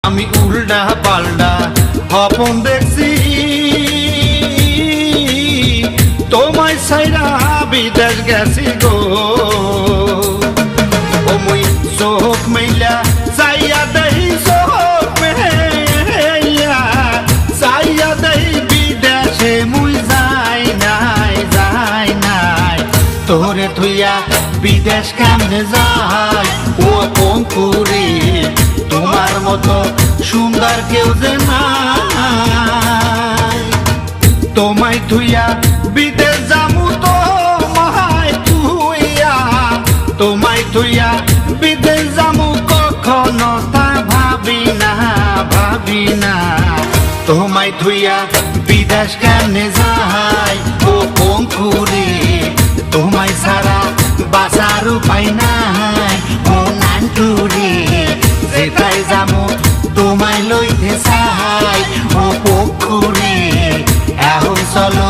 আমি উল্টা পাল্টা হপন দেখছি তোমায় ছাইরা বিদেশ গেছি গো ও মুই চোখ মেলা চাইয়া দেই চোখ মেলা চাইয়া দেই বিদেশে মুই যাই নাই তোরে থুইয়া বিদেশ কেমনে যায় ও পঙ্কুরে তোমার মতো সুন্দর কেউ যে নাই তোমায় থুইয়া বিদেশ যামু তোমায় থুইয়া বিদেশ যামু কখনো তা ভাবি না তোমায় থুইয়া বিদেশ কেমনে যায় ও পঙ্কুরে তোমায় ছাড়া বাঁচার উপায় নাই ও নান্টুরে যেটাই যামু তোমায় লইতে চাই ও পঙ্কুরে এখন চলো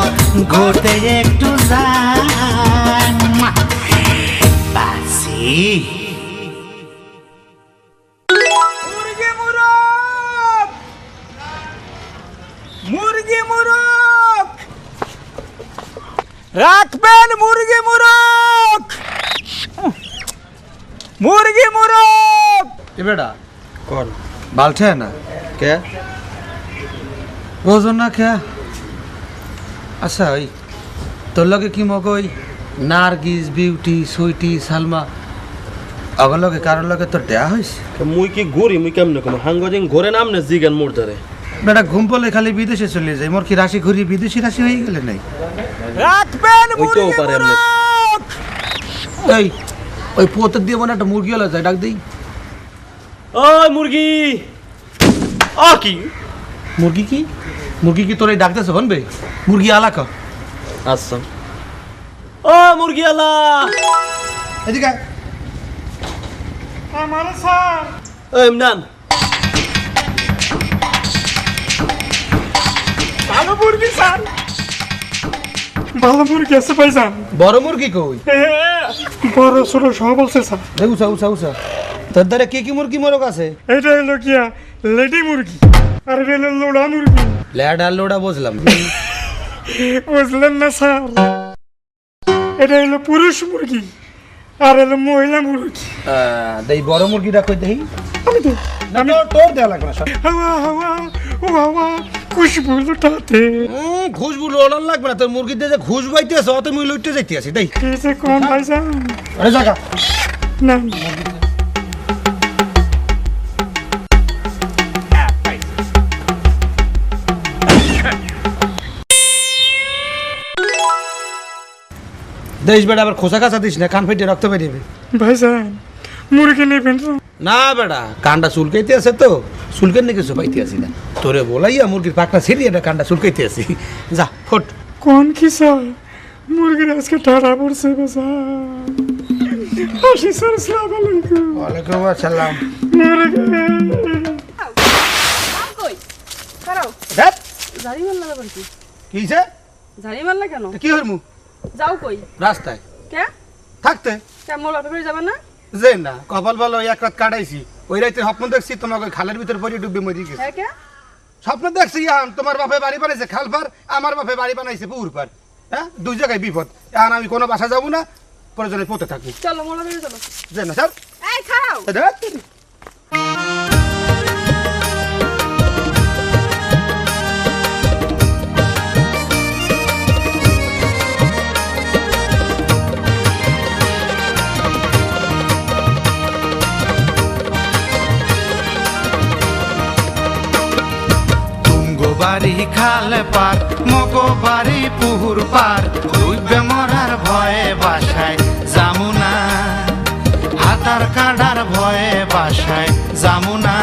ঘুরতে একটু যাই বাসি মুরগি মুরগ রাখবেন মুরগি মুরগ মুরগি মুরগ এ বেটা कौन बालठे है ना क्या रोज ना क्या अच्छा ওই তোর লগে কি মগ ওই নার্গিস বিউটি সুইটি সালমা अगल लगे कारण लगे तो देया হইছে मुई की गोरी मुई केमने कम हांगोजिंग घोरे नाम ने जिगन मोड़ धरे বেটা ঘুম পড়লে খালি বিদেশে চলে যায় মোর কি রাশি ঘুরি বিদেশি রাশি হয়ে গেলে নাই রাখবেন ওই তো মুরগি পারে এমনি। মুরগ এই ওই পোতের দিয়ে মনে একটা মুরগি হলো যায় ডাক দেই ओए मुर्गी आ की মুরগি কি তোর এই ডাকতেছে বনবে মুরগি আলা ক असम ओ मुर्गी अला এদিকে আমার স্যার ओ इमरान ভালো মুরগি স্যার ভালো মুরগি আছে ভাইজান বড় মুরগি কই বড় ছোট সব আছে স্যার উষা উষা উষা তোর দ্বারা কি মুরগি মোরগ আছে এটা হলো কিয়া লেডি মুরগি আর এটা হলো লোড়া মুরগি ল্যাড আর লোডা বুঝলাম বুঝলেন না স্যার এটা হলো পুরুষ মুরগি আর হলো মহিলা মুরগি দেই বড় মুরগিটা কই দেই আমি তো আমি তোর দেয়া লাগবে না হাওয়া হাওয়া ও হাওয়া খুশবু লুটাতে খুশবু লোড়ন লাগবে না তোর মুরগি দিয়ে যে ঘুষ বাইতেছ অত মুই লুটতে যাইতে আছি দেই কেসে কোন ভাইজান আরে জায়গা না দেশ বেটা আবার খোসা খাসা দিস না কান ফেটে রক্ত বেরিয়ে ভাইজান মুরগি নেবেন তো না বেটা কানটা চুলকাইতে আছে তো চুলকেন নাকি কিছু পাইতে আসি না তোরে বলাইয়া মুরগির পাকটা ছিড়ি এটা কানটা চুলকাইতে আসি যা ফোট কোন কি স্যার মুরগির আজকে টাটা পড়ছে বাজান আসি স্যার আসসালামু আলাইকুম ওয়ালাইকুম আসসালাম মুরগি কই খারাও দেখ ঝাড়ি মারলা ব্যাপার কি কিছে ঝাড়ি মারলা কেন কি হরমু যাও কই রাস্তায় কে থাকতে কেমন বাপে করে যাবেন না যে না কপাল ভালো এক রাত কাটাইছি ওই রাতে স্বপ্ন দেখছি তোমাকে খালের ভিতর পড়ে ডুবে মরি গেছে হ্যাঁ কে স্বপ্ন দেখছি তোমার বাপে বাড়ি বানাইছে খাল পার আমার বাপে বাড়ি বানাইছে পুকুর পার হ্যাঁ দুই জায়গায় বিপদ এখন আমি কোনো বাসা যাবো না প্রয়োজনে পথে থাকবো চলো মোলা করে চলো যে না স্যার এই খারাও বাড়ি খাল পার মগো বাড়ি পুহুর পার ডুববে মরার ভয়ে বাসায় যামুনা হাতার কাটার ভয়ে বাসায় যামুনা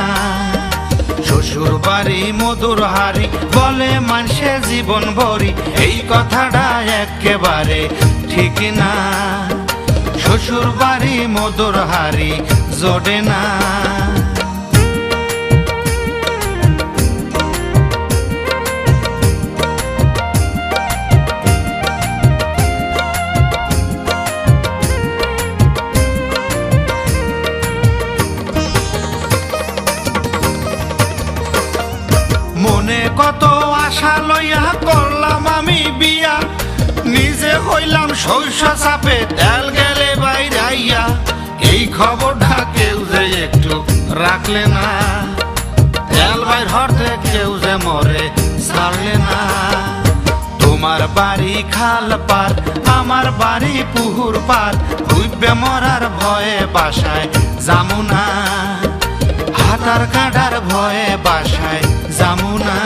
শ্বশুর বাড়ি মধুর হারি বলে মানুষে জীবন ভরি এই কথাটা একেবারে ঠিক না শ্বশুর বাড়ি মধুর হারি জোড়ে না মনে কত আশা লইয়া করলাম আমি বিয়া, নিজে হইলাম শৈশ চাপে তেল গেলে বাইরাইয়া। এই খবরটা কেউ যে একটু রাখলে না, তেল বাইর হরতে কেউ যে মরে ছাড়লে না। তোমার বাড়ি খাল পার, আমার বাড়ি পুহুর পার, ডুববে মরার ভয়ে বাসায় যামু না, হাতার কাটার ভয়ে বাসায় যামু না।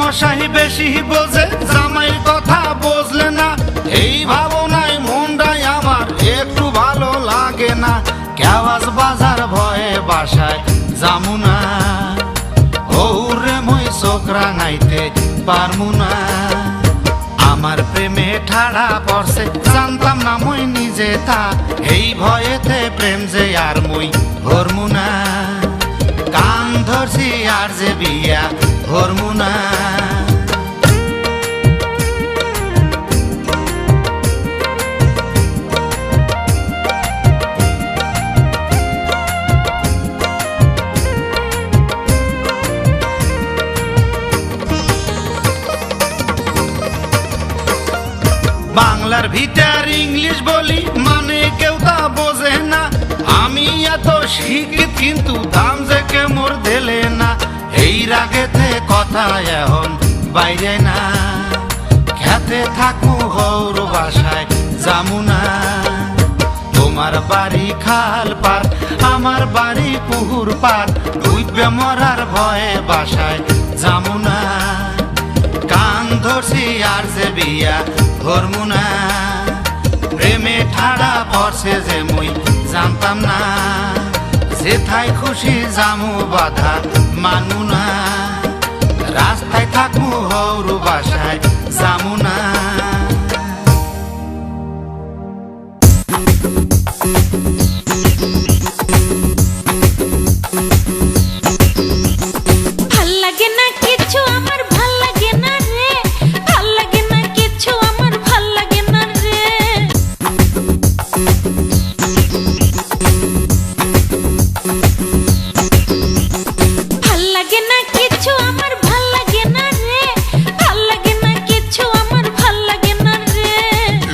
মশাই বেশি বোঝে, জামাইয়ের কথা বুঝলে না, এই ভাবনায় মনটাই আমার একটু ভালো লাগে না। কেওয়াজ বাজার ভয়ে বাসায় যামু না, ওরে মই চোখ রাঙাইতে পারমু না। আমার প্রেমে ঠাড়া পড়ছে, জানতাম না মই নিজে তা, এই ভয়েতে প্রেম যে আর মই ধরমু না। কান ধরছি আর যে বিয়া ধরমু না। বাংলার ভিতর ইংলিশ বলি, মানে কেউ তা বোঝে না। আমি এত শিক্ষিত কিন্তু দাম যে কে মোর দিলে না। এই রাগেতে কথা এখন বাইরে না, খেতে থাকু হৌর বাসায় যামু না। তোমার বাড়ি খাল পার, আমার বাড়ি পুহুর পার, ডুববে মরার ভয়ে বাসায় যামু না। কান ধরছি আর যে বিয়া ধরমু না। প্রেমে ঠাড়া পড়ছে যে মুই জানতাম না, যেথায় খুশি যামু বাধা মানু না। রাস্তায় থাকমু হৌর বাসায় যামু না।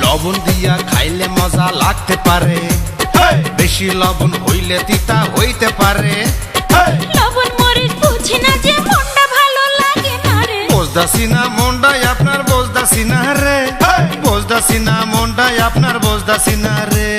লবণ দিয়া খাইলে মজা লাগতে পারে, বেশি লবণ হইলে তিতা হইতে পারে। লবণ মরিচ বুঝি না যে মনটা ভালো লাগে না রে। বুঝদাসি না মনটাই আপনার বুঝদাসি না রে, বুঝদাসি না মনটাই আপনার বুঝদাসি না রে।